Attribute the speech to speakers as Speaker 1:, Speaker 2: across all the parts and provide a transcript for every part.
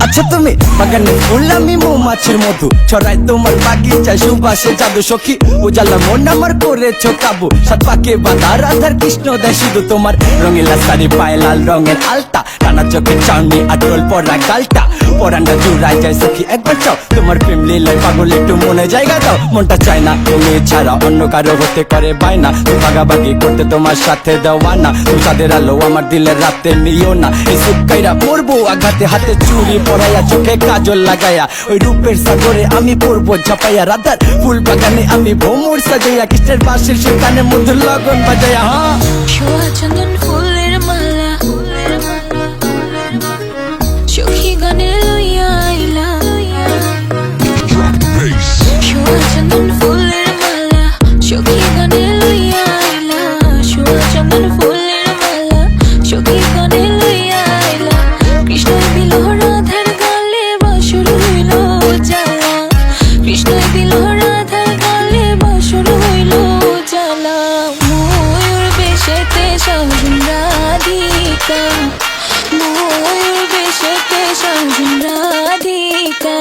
Speaker 1: আচ্ছা তুমি বাগানে ফুল আমি মৌমাছির মধু ছড়াই তোমার বাগিচায় সুবাসে জাদু সখী উজালা মন আমার করেছো কাবু সাত পাকে বাঁধা রাধার কৃষ্ণ দেয় শুধু তোমার রঙিলা শাড়ি পায়ে লাল রঙের আলতা টানা চোখের চাউনি আটল পরা গালটা পরানটা জুড়াই যায় সখী একবার চাও তোমার প্রেম লীলায় পাগল একটু মনে জায়গা দাও মনটা চায় না তুমি ছাড়া অন্য কারো হতে করে বায়না তুমি ভাগাভাগি করতে তোমার সাথে দেওয়া না তুমি চাঁদের আলো আমার দিলের রাতে নিও না এই সুকাইরা মরবো আঘাতে হাতে চুরি পরাইয়া চোখে কাজল লাগাইয়া ওই রূপের সাগরে আমি পড়বো ঝাপাইয়া রাধার ফুল বাগানে আমি ভ্রমর সাজাইয়া কৃষ্ণের বাঁশির সুতানের মধ্যে লগন বাজাইয়া
Speaker 2: ছোঁয়া চন্দন ফুলের মালা সখী গানে লইয়া আইলা ছোঁয়া চন্দন ফুলের মালা সখী গানে লইয়া আইলা ছোঁয়া চন্দন ফুলের মালা সখী গানে লইয়া আইলা কৃষ্ণই দিল রাধার গালে বাসর হইল জ্বালা কৃষ্ণই দিল রাধার গালে বাসর হইল জ্বালা ময়ূর বেশেতে সাজুন রাধিকা ময়ূর বেশেতে সাজুন Radhika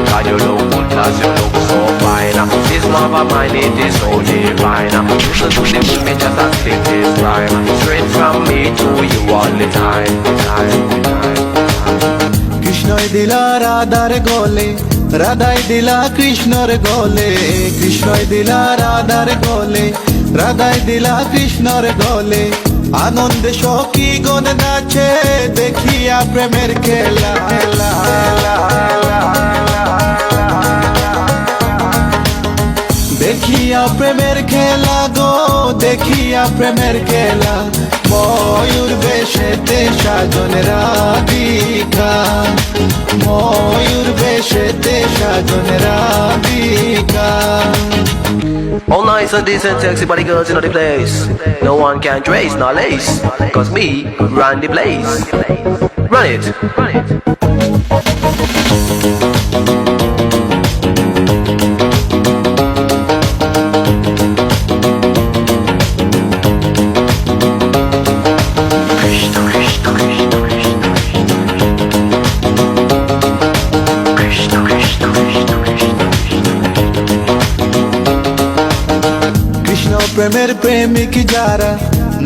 Speaker 3: God, you look good, cause you look so fine. This love of mine, it is so divine. Listen to the movement just as it is rhyme. Straight from me to you all the time.
Speaker 4: কৃষ্ণই দিলা রাধার গলে রাধাই দিলা কৃষ্ণর গলে কৃষ্ণই দিলা রাধার গলে রাধাই দিলা কৃষ্ণর গলে আনন্দে সখী গণ নাচে দেখিয়া প্রেমের খেলা দেখিয়া প্রেমের খেলা গো দেখিয়া প্রেমের খেলা ময়ূর বেশেতে সাজন রাধিকা ময়ূর বেশেতে সাজন Radhika
Speaker 3: All nice and decent, sexy body girls in the place. No one can trace nor lace, cause me run the place. Run it, run it.
Speaker 4: প্রেমের প্রেমিক যারা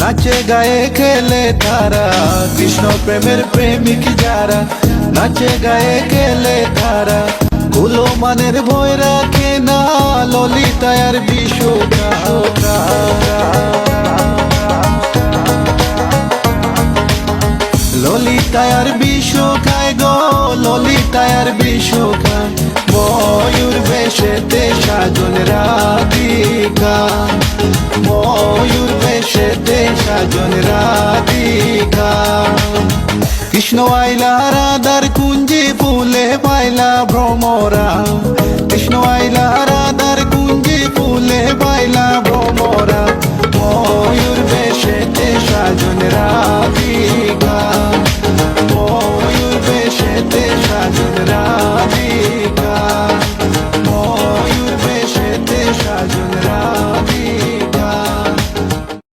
Speaker 4: নাচে গায়ে খেলে তারা কৃষ্ণ প্রেমের প্রেমিক যারা নাচে গায়ে খেলে তারা কুলো মানের ভয় রাখে না ললিতায়ার বিশ্বকা ললিতায়ার বিশ্বকায় গো ললিতায়ার বিশ্বকায় ময়ূর বেশেতে সাজন রাধিকা ময়ূর বেশেতে সাজন রাধিকা কৃষ্ণ আইলা রাধার কুঞ্জি ফুলে পাইলা ভ্রমরা কৃষ্ণ আইলা রাধার কুঞ্জি ফুলে পাইলা ভ্রমরা ময়ূর বেশেতে সাজন রাধিকা ময়ূর বেশেতে সাজন দিন রাত